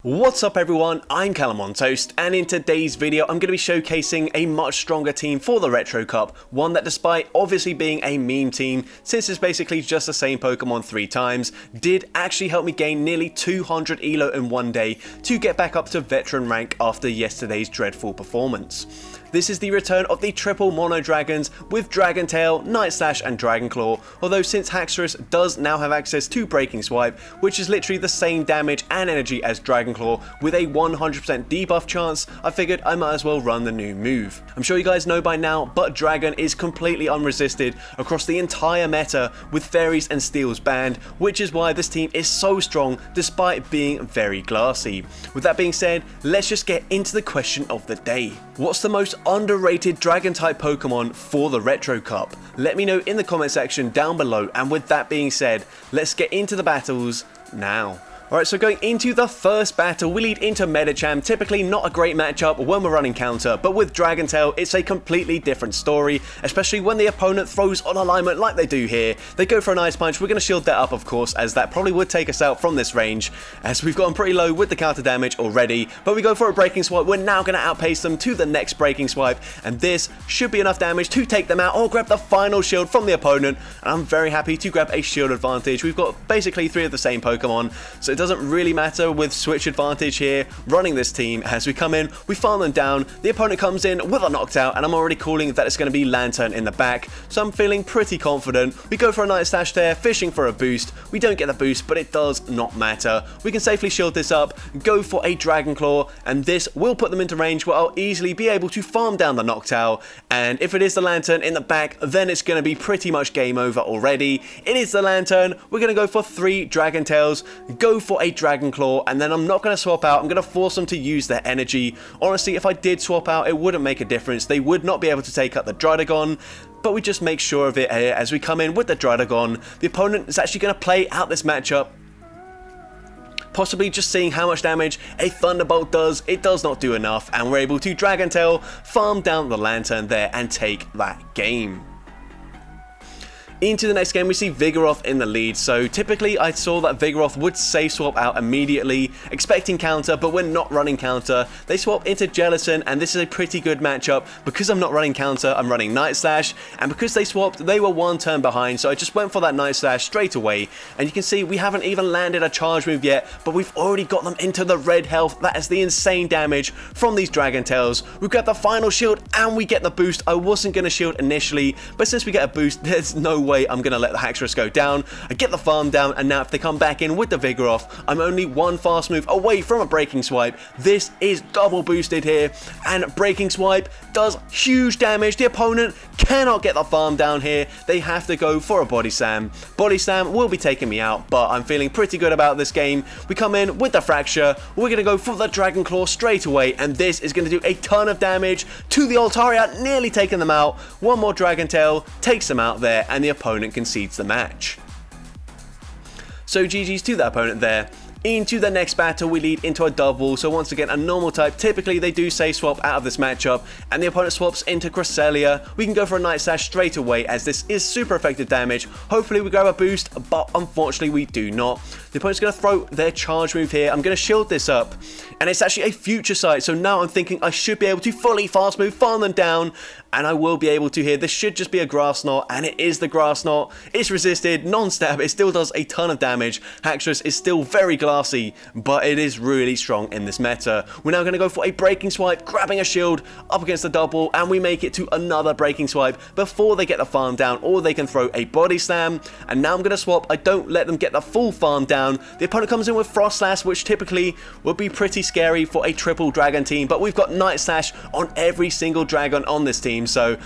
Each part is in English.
What's up everyone, I'm CallumOnToast, and in today's video I'm going to be showcasing a much stronger team for the Retro Cup, one that despite obviously being a meme team, since it's basically just the same Pokemon 3 times, did actually help me gain nearly 200 ELO in one day to get back up to veteran rank after yesterday's dreadful performance. This is the return of the triple mono dragons with Dragon Tail, Night Slash and Dragon Claw, although since Haxorus does now have access to Breaking Swipe, which is literally the same damage and energy as Dragon Claw with a 100% debuff chance, I figured I might as well run the new move. I'm sure you guys know by now, but Dragon is completely unresisted across the entire meta with Fairies and Steels banned, which is why this team is so strong despite being very glassy. With that being said, let's just get into the question of the day. What's the most underrated Dragon type Pokemon for the Retro Cup? Let me know in the comment section down below, and with that being said, let's get into the battles now. Alright, so going into the first battle, we lead into Medicham. Typically not a great matchup when we're running counter, but with Dragon Tail, it's a completely different story, especially when the opponent throws on alignment like they do here. They go for an Ice Punch. We're going to shield that up, of course, as that probably would take us out from this range, as we've gotten pretty low with the counter damage already, but we go for a Breaking Swipe. We're now going to outpace them to the next Breaking Swipe, and this should be enough damage to take them out or grab the final shield from the opponent, and I'm very happy to grab a shield advantage. We've got basically 3 of the same Pokemon, so it doesn't really matter with switch advantage here running this team. As we come in, we farm them down, the opponent comes in with a knockdown, and I'm already calling that it's going to be Lantern in the back, so I'm feeling pretty confident. We go for a Night Slash there, fishing for a boost. We don't get the boost, but it does not matter. We can safely shield this up, go for a Dragon Claw, and this will put them into range where I'll easily be able to farm down the knockdown, and if it is the Lantern in the back, then it's going to be pretty much game over already. It is the Lantern. We're going to go for 3 Dragon Tails, go for a Dragon Claw, and then I'm not going to swap out. I'm going to force them to use their energy. Honestly, if I did swap out, it wouldn't make a difference. They would not be able to take out the Druddigon, but we just make sure of it here as we come in with the Druddigon. The opponent is actually going to play out this matchup, possibly just seeing how much damage a Thunderbolt does. It does not do enough, and we're able to Dragon Tail, farm down the Lantern there, and take that game. Into the next game, we see Vigoroth in the lead. So typically I saw that Vigoroth would safe swap out immediately, expecting counter, but when not running counter, they swap into Jellicent, and this is a pretty good matchup. Because I'm not running counter, I'm running Night Slash, and because they swapped, they were 1 turn behind, so I just went for that Night Slash straight away. And you can see we haven't even landed a charge move yet, but we've already got them into the red health. That is the insane damage from these Dragon Tails. We grab the final shield, and we get the boost. I wasn't going to shield initially, but since we get a boost, there's no way I'm going to let the Haxorus go down. I get the farm down, and now if they come back in with the Vigoroth, I'm only 1 fast move away from a Breaking Swipe. This is double boosted here, and Breaking Swipe does huge damage. The opponent cannot get the farm down here. They have to go for a Body Slam. Body Slam will be taking me out, but I'm feeling pretty good about this game. We come in with the Fracture. We're going to go for the Dragon Claw straight away, and this is going to do a ton of damage to the Altaria, nearly taking them out. 1 more Dragon Tail takes them out there, and the opponent concedes the match. So GG's to that opponent there. Into the next battle, we lead into a double. So once again, a normal type. Typically they do say swap out of this matchup, and the opponent swaps into Cresselia. We can go for a Night Slash straight away, as this is super effective damage. Hopefully we grab a boost, but unfortunately we do not. The opponent's going to throw their charge move here. I'm going to shield this up, and it's actually a Future Sight, so now I'm thinking I should be able to fully fast move, farm them down, and I will be able to here. This should just be a Grass Knot, and it is the Grass Knot. It's resisted, non-stab, it still does a ton of damage. Haxorus is still very glassy, but it is really strong in this meta. We're now going to go for a Breaking Swipe, grabbing a shield up against the double, and we make it to another Breaking Swipe before they get the farm down, or they can throw a Body Slam. And now I'm going to swap. I don't let them get the full farm down. The opponent comes in with Frost Slash, which typically would be pretty scary for a triple dragon team, but we've got Night Slash on every single dragon on this team, so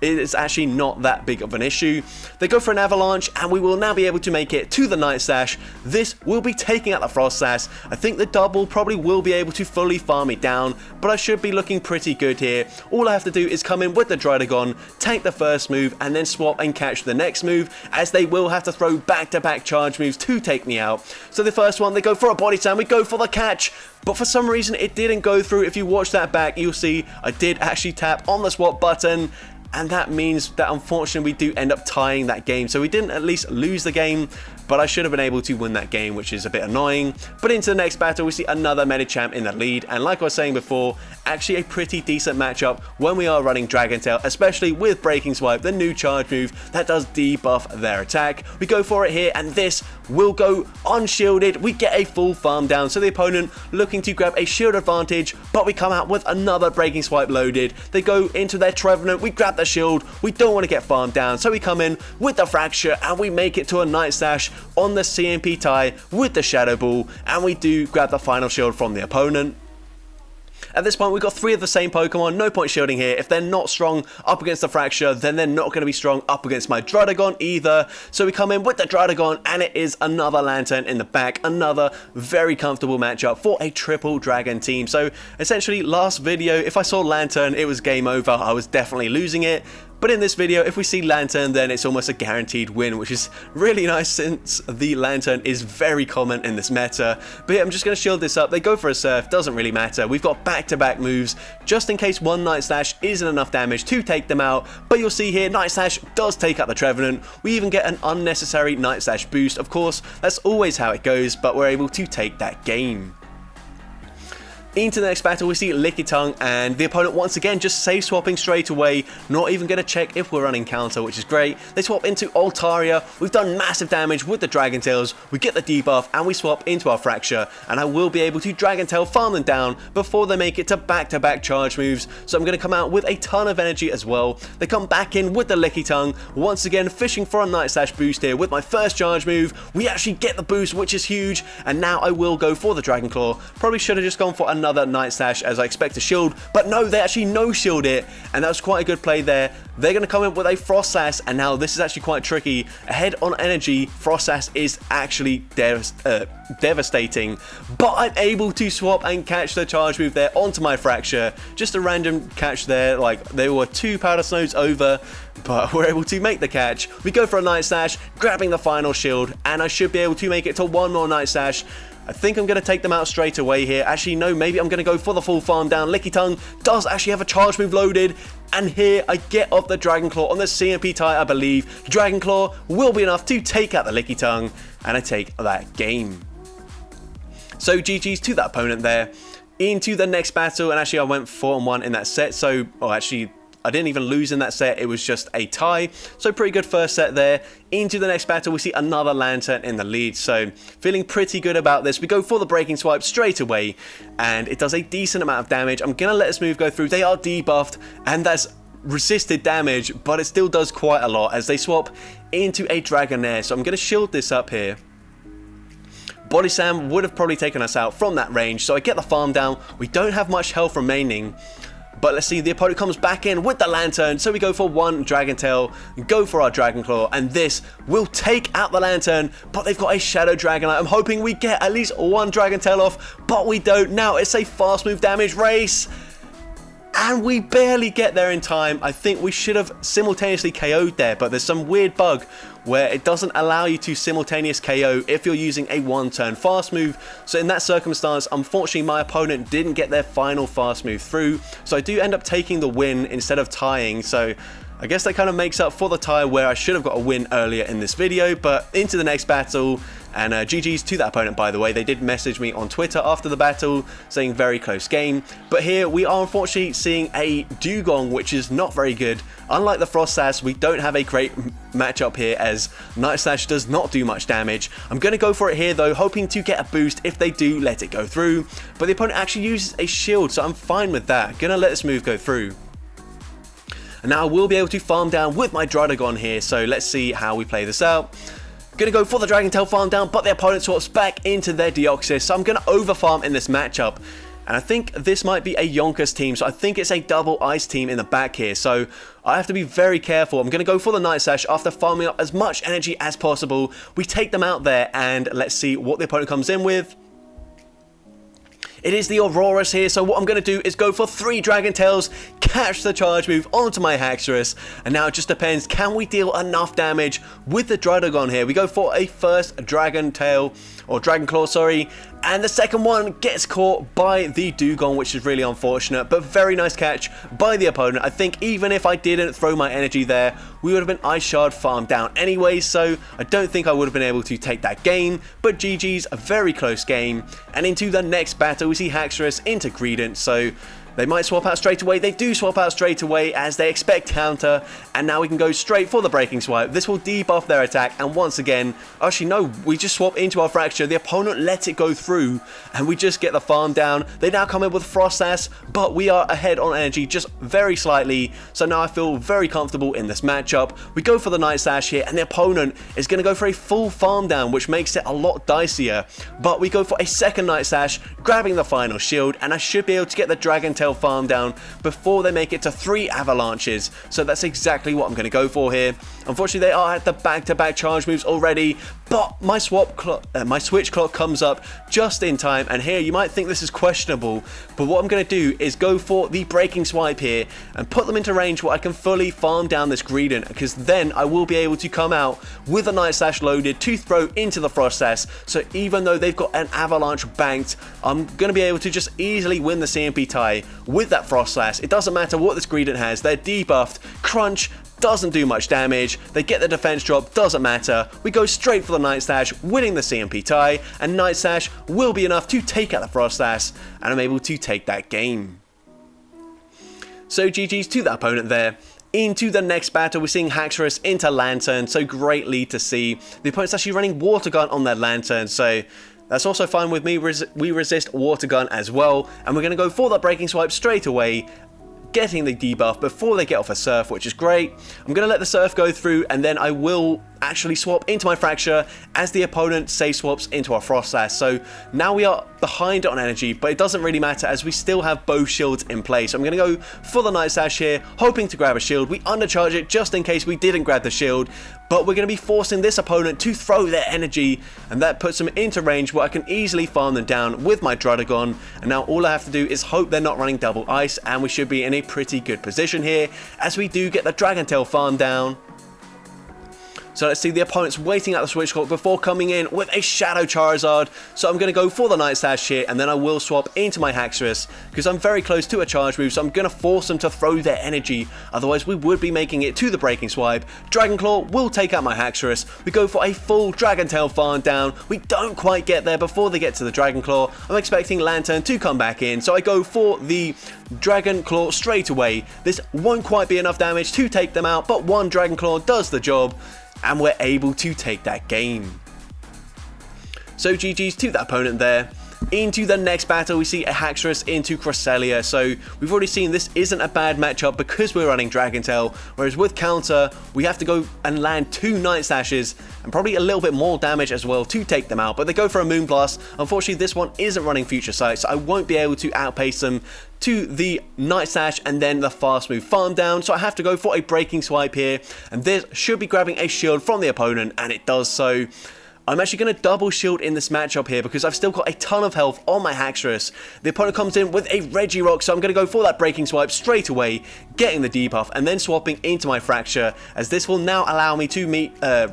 it's actually not that big of an issue. They go for an Avalanche, and we will now be able to make it to the Night Slash. This will be taking out the Frost Slash. I think the double probably will be able to fully farm it down, but I should be looking pretty good here. All I have to do is come in with the Druddigon, tank the first move, and then swap and catch the next move, as they will have to throw back-to-back charge moves to take me out. So the first one, they go for a Body Slam, we go for the catch, but for some reason it didn't go through. If you watch that back, you'll see I did actually tap on the swap button, and that means that unfortunately we do end up tying that game. So we didn't at least lose the game, but I should have been able to win that game, which is a bit annoying. But into the next battle, we see another Medicham in the lead, and like I was saying before, actually a pretty decent matchup when we are running Dragon Tail, especially with Breaking Swipe, the new charge move that does debuff their attack. We go for it here, and this will go unshielded. We get a full farm down, so the opponent looking to grab a shield advantage, but we come out with another Breaking Swipe loaded. They go into their Trevenant, we grab the shield, we don't want to get farmed down, so we come in with the Fracture, and we make it to a Night Slash on the CMP tie with the Shadow Ball, and we do grab the final shield from the opponent. At this point, we've got 3 of the same Pokemon, no point shielding here. If they're not strong up against the Fraxure, then they're not going to be strong up against my Druddigon either. So we come in with the Druddigon, and it is another Lantern in the back, another very comfortable matchup for a triple Dragon team. So essentially, last video, if I saw Lantern, it was game over. I was definitely losing it. But in this video, if we see Lantern, then it's almost a guaranteed win, which is really nice since the Lantern is very common in this meta. But yeah, I'm just going to shield this up. They go for a Surf, doesn't really matter. We've got back-to-back moves, just in case one Night Slash isn't enough damage to take them out. But you'll see here, Night Slash does take out the Trevenant. We even get an unnecessary Night Slash boost. Of course, that's always how it goes, but we're able to take that game. Into the next battle, we see Lickitung, and the opponent once again just save swapping straight away, not even going to check if we're running counter, which is great. They swap into Altaria. We've done massive damage with the Dragon Tails. We get the debuff, and we swap into our Fracture, and I will be able to Dragon Tail farm them down before they make it to back-to-back charge moves. So I'm going to come out with a ton of energy as well. They come back in with the Lickitung, once again fishing for a Night Slash boost here with my first charge move. We actually get the boost, which is huge, and now I will go for the Dragon Claw. Probably should have just gone for another Night Slash as I expect to shield, but no, they actually no-shield it, and that was quite a good play there. They're going to come in with a Frost Sash, and now this is actually quite tricky. Ahead on energy, Frost Sash is actually devastating, but I'm able to swap and catch the charge move there onto my Fracture. Just a random catch there, like there were 2 Powder Snows over, but we're able to make the catch. We go for a Night Slash, grabbing the final shield, and I should be able to make it to one more Night Slash. I think I'm going to take them out straight away here. Actually, no, maybe I'm going to go for the full farm down. Lickitung does actually have a charge move loaded. And here I get off the Dragon Claw on the CMP tie, I believe. Dragon Claw will be enough to take out the Lickitung, and I take that game. So GG's to that opponent there. Into the next battle, and actually I went 4-1 in that set. So, actually, I didn't even lose in that set, it was just a tie. So pretty good first set there. Into the next battle, we see another Lantern in the lead. So feeling pretty good about this. We go for the Breaking Swipe straight away, and it does a decent amount of damage. I'm going to let this move go through. They are debuffed, and that's resisted damage, but it still does quite a lot as they swap into a Dragonair. So I'm going to shield this up here. Body Slam would have probably taken us out from that range, so I get the farm down. We don't have much health remaining. But let's see, the opponent comes back in with the Lantern, so we go for one Dragon Tail, go for our Dragon Claw, and this will take out the Lantern, but they've got a Shadow Dragonite. I'm hoping we get at least one Dragon Tail off, but we don't. Now it's a fast move damage race, and we barely get there in time. I think we should have simultaneously KO'd there, but there's some weird bug where it doesn't allow you to simultaneous KO if you're using a one-turn fast move. So in that circumstance, unfortunately, my opponent didn't get their final fast move through. So I do end up taking the win instead of tying. So I guess that kind of makes up for the tie where I should have got a win earlier in this video. But into the next battle, and GG's to that opponent, by the way. They did message me on Twitter after the battle saying very close game. But here we are unfortunately seeing a Dugong, which is not very good. Unlike the Frost Sash, we don't have a great matchup here as Night Slash does not do much damage. I'm going to go for it here though, hoping to get a boost if they do let it go through. But the opponent actually uses a shield, so I'm fine with that. Gonna let this move go through. And now I will be able to farm down with my Druddigon here, so let's see how we play this out. Gonna go for the Dragon Tail farm down, but the opponent swaps back into their Deoxys, so I'm gonna overfarm in this matchup. And I think this might be a Yonkers team, so I think it's a double ice team in the back here, so I have to be very careful. I'm gonna go for the Night Slash after farming up as much energy as possible. We take them out there, and let's see what the opponent comes in with. It is the Aurorus here, so what I'm going to do is go for 3 Dragon Tails, catch the charge move onto my Haxorus, and now it just depends, can we deal enough damage with the Druddigon here? We go for a first Dragon Tail, or Dragon Claw, sorry, And the second one gets caught by the Druddigon, which is really unfortunate, but very nice catch by the opponent. I think even if I didn't throw my energy there, we would have been Ice Shard farmed down anyway, so I don't think I would have been able to take that game, but GG's, a very close game. And into the next battle, we see Haxorus into Greedent, so they might swap out straight away. They do swap out straight away as they expect counter, and now we can go straight for the breaking swipe. This will debuff their attack, and once again, actually no, we just swap into our Fraxure. The opponent lets it go through, and we just get the farm down. They now come in with Frost Sash, but we are ahead on energy just very slightly, so now I feel very comfortable in this matchup. We go for the Night Sash here, and the opponent is going to go for a full farm down, which makes it a lot dicier, but we go for a second Night Sash, grabbing the final shield, and I should be able to get the Dragon Tail farm down before they make it to 3 avalanches, so that's exactly what I'm going to go for here. Unfortunately, they are at the back-to-back charge moves already, but my switch clock comes up just in time, and here you might think this is questionable, but what I'm going to do is go for the breaking swipe here and put them into range where I can fully farm down this Greedent, because then I will be able to come out with a Night Sash loaded to throw into the Frost Sash, so even though they've got an avalanche banked, I'm going to be able to just easily win the CMP tie with that Frost Sash. It doesn't matter what this Greedent has, they're debuffed. Crunch doesn't do much damage, they get the defense drop, doesn't matter. We go straight for the Night Sash, winning the CMP tie, and Night Sash will be enough to take out the Frost Sash, and I'm able to take that game. So GG's to that opponent there. Into the next battle, we're seeing Haxorus into Lantern, so great lead to see. The opponent's actually running Water Gun on their Lantern, so that's also fine with me. We resist Water Gun as well, and we're going to go for that breaking swipe straight away, getting the debuff before they get off a Surf, which is great. I'm going to let the Surf go through, and then I will actually swap into my Fraxure as the opponent safe swaps into our Frost Sash. So now we are behind on energy, but it doesn't really matter as we still have both shields in place. So I'm going to go for the Night Sash here, hoping to grab a shield. We undercharge it just in case we didn't grab the shield, but we're going to be forcing this opponent to throw their energy, and that puts them into range where I can easily farm them down with my Druddigon. And now all I have to do is hope they're not running double ice, and we should be in a pretty good position here as we do get the Dragon Tail farm down. So let's see, the opponent's waiting at the switch clock before coming in with a Shadow Charizard. So I'm going to go for the Night Sash here, and then I will swap into my Haxorus because I'm very close to a charge move, so I'm going to force them to throw their energy. Otherwise, we would be making it to the breaking swipe. Dragon Claw will take out my Haxorus. We go for a full Dragon Tail farm down. We don't quite get there before they get to the Dragon Claw. I'm expecting Lantern to come back in, so I go for the Dragon Claw straight away. This won't quite be enough damage to take them out, but one Dragon Claw does the job, and we're able to take that game. So GG's to that opponent there. Into the next battle, we see a Haxorus into Cresselia. So we've already seen this isn't a bad matchup because we're running Dragon Tail, whereas with counter, we have to go and land 2 Night Sashes and probably a little bit more damage as well to take them out. But they go for a Moonblast. Unfortunately, this one isn't running Future Sight, so I won't be able to outpace them to the Night Sash and then the fast move farm down, so I have to go for a breaking swipe here, and this should be grabbing a shield from the opponent, and it does so. I'm actually going to double shield in this matchup here because I've still got a ton of health on my Haxorus. The opponent comes in with a Regirock, so I'm going to go for that breaking swipe straight away, getting the debuff and then swapping into my Fraxure, as this will now allow me to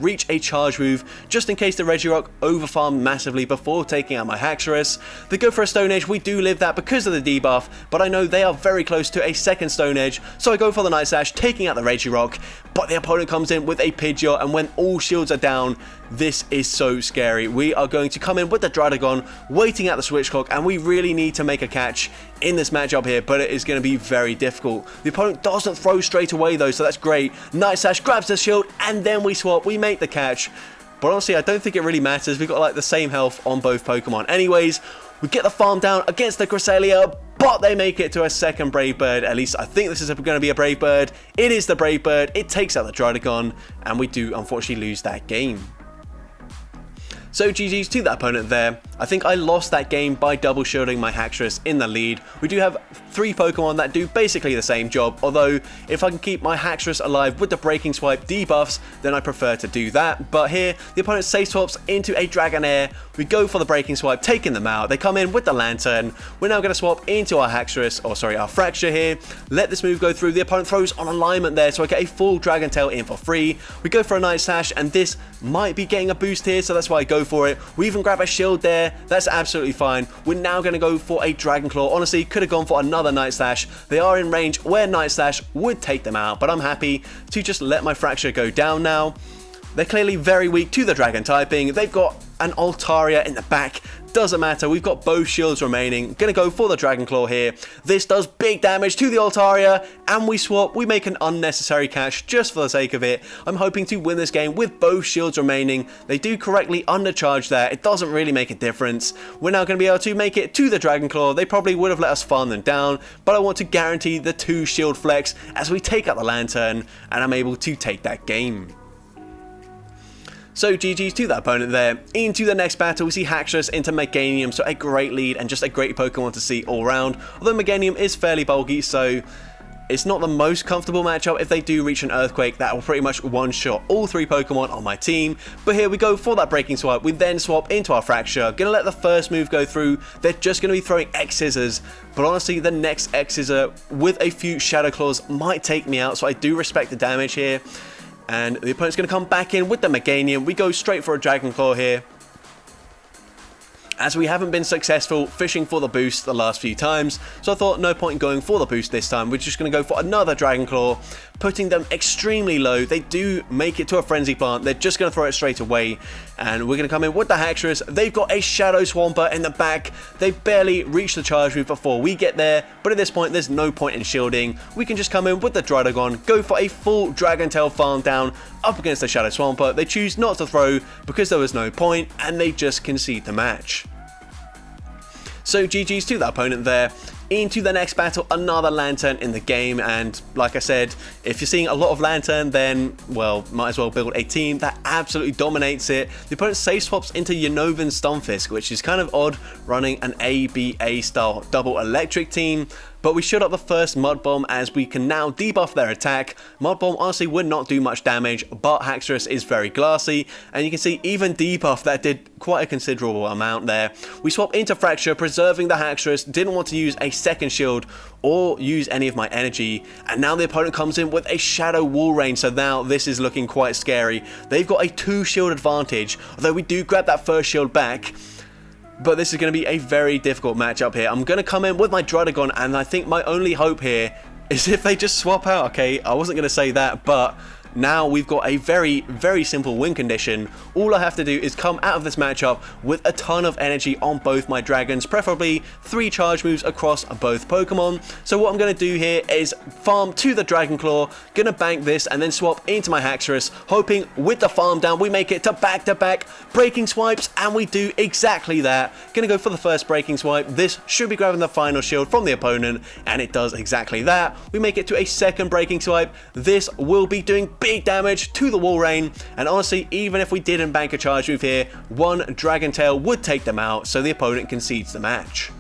reach a charge move just in case the Regirock overfarmed massively before taking out my Haxorus. They go for a Stone Edge. We do live that because of the debuff, but I know they are very close to a second Stone Edge, so I go for the Night Sash, taking out the Regirock, but the opponent comes in with a Pidgeot, and when all shields are down, this is so scary. We are going to come in with the Druddigon, waiting at the switch clock, and we really need to make a catch in this matchup here, but it is going to be very difficult. The opponent doesn't throw straight away though, so that's great. Night Sash grabs the shield, and then we swap. We make the catch, but honestly, I don't think it really matters. We've got like the same health on both Pokemon. Anyways, we get the farm down against the Cresselia, but they make it to a second Brave Bird. At least I think this is going to be a Brave Bird. It is the Brave Bird. It takes out the Druddigon, and we do unfortunately lose that game. So GG's to that opponent there. I think I lost that game by double shielding my Haxorus in the lead. We do have 3 Pokemon that do basically the same job, although if I can keep my Haxorus alive with the breaking swipe debuffs, then I prefer to do that. But here, the opponent safe swaps into a Dragonair. We go for the breaking swipe, taking them out. They come in with the Lantern. We're now going to swap into our Haxorus, or sorry, our Fraxure here. Let this move go through. The opponent throws on alignment there, so I get a full Dragon Tail in for free. We go for a Night Sash, and this might be getting a boost here, so that's why I go for it. We even grab a shield there, there, that's absolutely fine. We're now going to go for a Dragon Claw. Honestly, could have gone for another Night Slash. They are in range where Night Slash would take them out, but I'm happy to just let my Fraxure go down now. They're clearly very weak to the Dragon typing. They've got an Altaria in the back. Doesn't matter, we've got both shields remaining. Gonna go for the Dragon Claw here. This does big damage to the Altaria, and we swap. We make an unnecessary catch just for the sake of it. I'm hoping to win this game with both shields remaining. They do correctly undercharge there. It doesn't really make a difference. We're now gonna be able to make it to the Dragon Claw. They probably would have let us farm them down, but I want to guarantee the 2 shield flex as we take out the Lantern, and I'm able to take that game. So GG's to that opponent there. Into the next battle, we see Haxorus into Meganium, so a great lead and just a great Pokemon to see all round. Although Meganium is fairly bulky, so it's not the most comfortable matchup. If they do reach an Earthquake, that will pretty much one-shot all 3 Pokemon on my team. But here we go for that Breaking Swipe. We then swap into our Fraxure. Gonna let the first move go through. They're just gonna be throwing X-Scissors. But honestly, the next X-Scissor with a few Shadow Claws might take me out, so I do respect the damage here. And the opponent's going to come back in with the Meganium. We go straight for a Dragon Claw here, as we haven't been successful fishing for the boost the last few times, so I thought no point in going for the boost this time. We're just going to go for another Dragon Claw, putting them extremely low. They do make it to a Frenzy Plant. They're just going to throw it straight away, and we're going to come in with the Haxorus. They've got a Shadow Swampert in the back. They barely reach the charge move before we get there, but at this point there's no point in shielding. We can just come in with the Druddigon, go for a full Dragon Tail farm down up against the Shadow Swampert. They choose not to throw because there was no point, and they just concede the match. So GG's to that opponent there. Into the next battle, another Lantern in the game, and like I said, if you're seeing a lot of Lantern, then, well, might as well build a team that absolutely dominates it. The opponent safe swaps into Unnovan Stunfisk, which is kind of odd running an ABA style double electric team, but we shut up the first Mud Bomb as we can now debuff their attack. Mud Bomb honestly would not do much damage, but Haxorus is very glassy, and you can see even debuff that did quite a considerable amount there. We swap into Fraxure, preserving the Haxorus. Didn't want to use a second shield or use any of my energy, and now the opponent comes in with a Shadow Wall Rain, so now this is looking quite scary. They've got a 2 shield advantage, although we do grab that first shield back. But this is going to be a very difficult matchup here. I'm going to come in with my Druddigon, and I think my only hope here is if they just swap out. Okay, I wasn't going to say that, but now we've got a very, very simple win condition. All I have to do is come out of this matchup with a ton of energy on both my dragons, preferably 3 charge moves across both Pokemon. So what I'm going to do here is farm to the Dragon Claw, going to bank this and then swap into my Haxorus, hoping with the farm down we make it to back-to-back Breaking Swipes, and we do exactly that. Going to go for the first Breaking Swipe. This should be grabbing the final shield from the opponent, and it does exactly that. We make it to a second Breaking Swipe. This will be doing big damage to the Wall Rain, and honestly, even if we didn't bank a charge move here, 1 Dragon Tail would take them out, so the opponent concedes the match.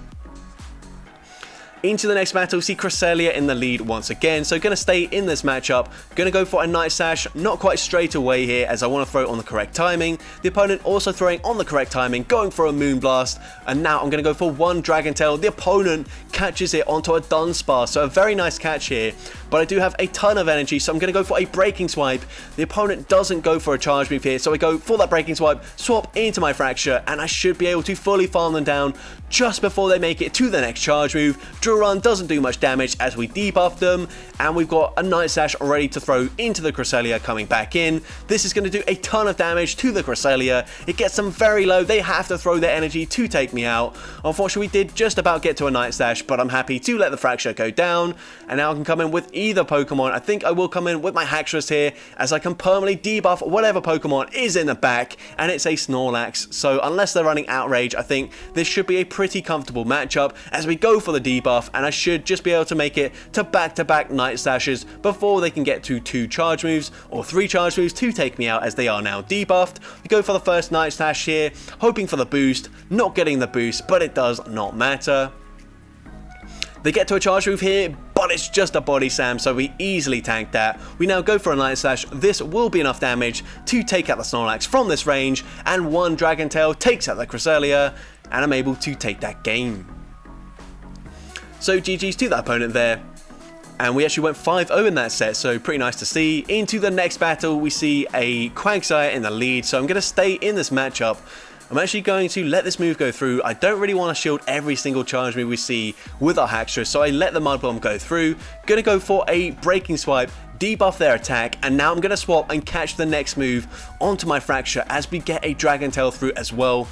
Into the next battle, we see Cresselia in the lead once again, so going to stay in this matchup. Going to go for a Night Slash, not quite straight away here as I want to throw it on the correct timing. The opponent also throwing on the correct timing, going for a Moonblast, and now I'm going to go for 1 Dragon Tail. The opponent catches it onto a Dunsparce, so a very nice catch here, but I do have a ton of energy, so I'm going to go for a Breaking Swipe. The opponent doesn't go for a charge move here, so I go for that Breaking Swipe, swap into my Fraxure, and I should be able to fully farm them down just before they make it to the next charge move. Run doesn't do much damage as we debuff them, and we've got a Night Slash ready to throw into the Cresselia coming back in. This is going to do a ton of damage to the Cresselia. It gets them very low. They have to throw their energy to take me out. Unfortunately, we did just about get to a Night Slash, but I'm happy to let the Fraxure go down, and now I can come in with either Pokemon. I think I will come in with my Haxorus here, as I can permanently debuff whatever Pokemon is in the back, and it's a Snorlax. So unless they're running Outrage, I think this should be a pretty comfortable matchup as we go for the debuff, and I should just be able to make it to back-to-back Night Slashes before they can get to 2 charge moves or 3 charge moves to take me out, as they are now debuffed. We go for the first Night Slash here, hoping for the boost, not getting the boost, but it does not matter. They get to a charge move here, but it's just a Body Slam, so we easily tank that. We now go for a Night Slash. This will be enough damage to take out the Snorlax from this range, and 1 Dragon Tail takes out the Cresselia, and I'm able to take that game. So GG's to that opponent there. And we actually went 5-0 in that set, so pretty nice to see. Into the next battle, we see a Quagsire in the lead, so I'm going to stay in this matchup. I'm actually going to let this move go through. I don't really want to shield every single charge move we see with our Haxorus, so I let the Mud Bomb go through. Gonna go for a Breaking Swipe, debuff their attack, and now I'm going to swap and catch the next move onto my Fraxure as we get a Dragon Tail through as well.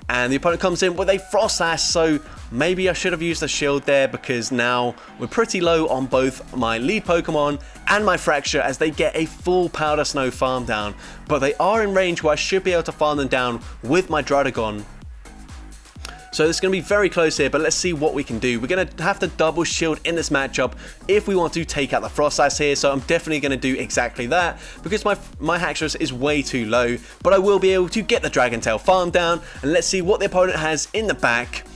And the opponent comes in with a Frost Slash, so maybe I should have used the shield there, because now we're pretty low on both my lead Pokemon and my Fraxure as they get a full Powder Snow farm down. But they are in range where I should be able to farm them down with my Druddigon. So it's going to be very close here, but let's see what we can do. We're going to have to double shield in this matchup if we want to take out the Frost Slash here, so I'm definitely going to do exactly that because my Haxorus is way too low, but I will be able to get the Dragon Tail farm down, and let's see what the opponent has in the back.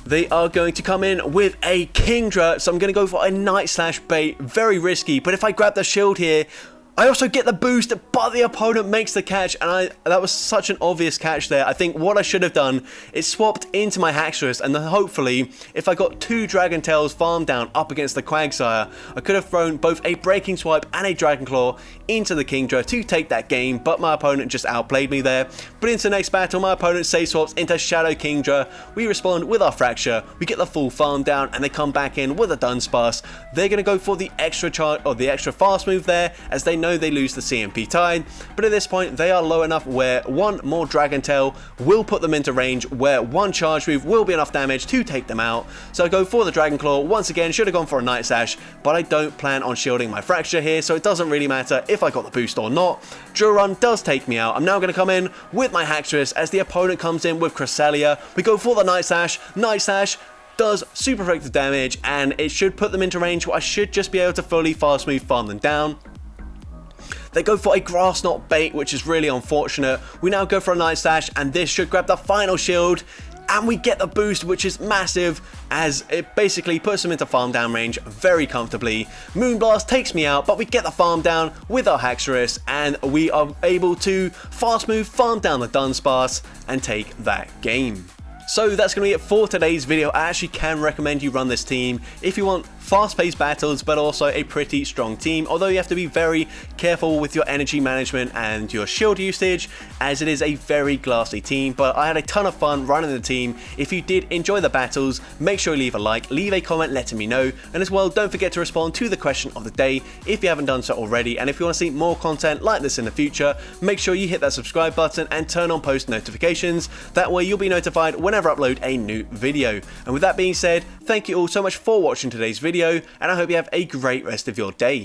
They are going to come in with a Kingdra, so I'm going to go for a Night Slash bait. Very risky, but if I grab the shield here, I also get the boost, but the opponent makes the catch, and that was such an obvious catch there. I think what I should have done is swapped into my Haxorus, and then hopefully, if I got two Dragon Tails farmed down up against the Quagsire, I could have thrown both a Breaking Swipe and a Dragon Claw into the Kingdra to take that game, but my opponent just outplayed me there. But into the next battle, my opponent save swaps into Shadow Kingdra. We respond with our Fraxure, we get the full farm down, and they come back in with a Dunsparce. They're going to go for the extra charge, or the extra fast move there, as they know they lose the CMP Tide, but at this point they are low enough where one more Dragon Tail will put them into range where one charge move will be enough damage to take them out. So I go for the Dragon Claw once again. Should have gone for a Night Slash, but I don't plan on shielding my Fraxure here, so it doesn't really matter if I got the boost or not. Drill Run does take me out. I'm now going to come in with my Haxorus as the opponent comes in with Cresselia. We go for the Night Slash. Night Slash does super effective damage, and it should put them into range where I should just be able to fully fast move farm them down. They go for a Grass Knot bait, which is really unfortunate. We now go for a Night Slash, and this should grab the final shield, and we get the boost, which is massive, as it basically puts them into farm down range very comfortably. Moonblast takes me out, but we get the farm down with our Haxorus, and we are able to fast move, farm down the Dunsparce, and take that game. So that's going to be it for today's video. I actually can recommend you run this team if you want fast-paced battles, but also a pretty strong team, although you have to be very careful with your energy management and your shield usage, as it is a very glassy team. But I had a ton of fun running the team. If you did enjoy the battles, make sure you leave a like, leave a comment letting me know, and as well, don't forget to respond to the question of the day if you haven't done so already. And if you want to see more content like this in the future, make sure you hit that subscribe button and turn on post notifications. That way you'll be notified whenever I upload a new video. And with that being said, thank you all so much for watching today's video, and I hope you have a great rest of your day.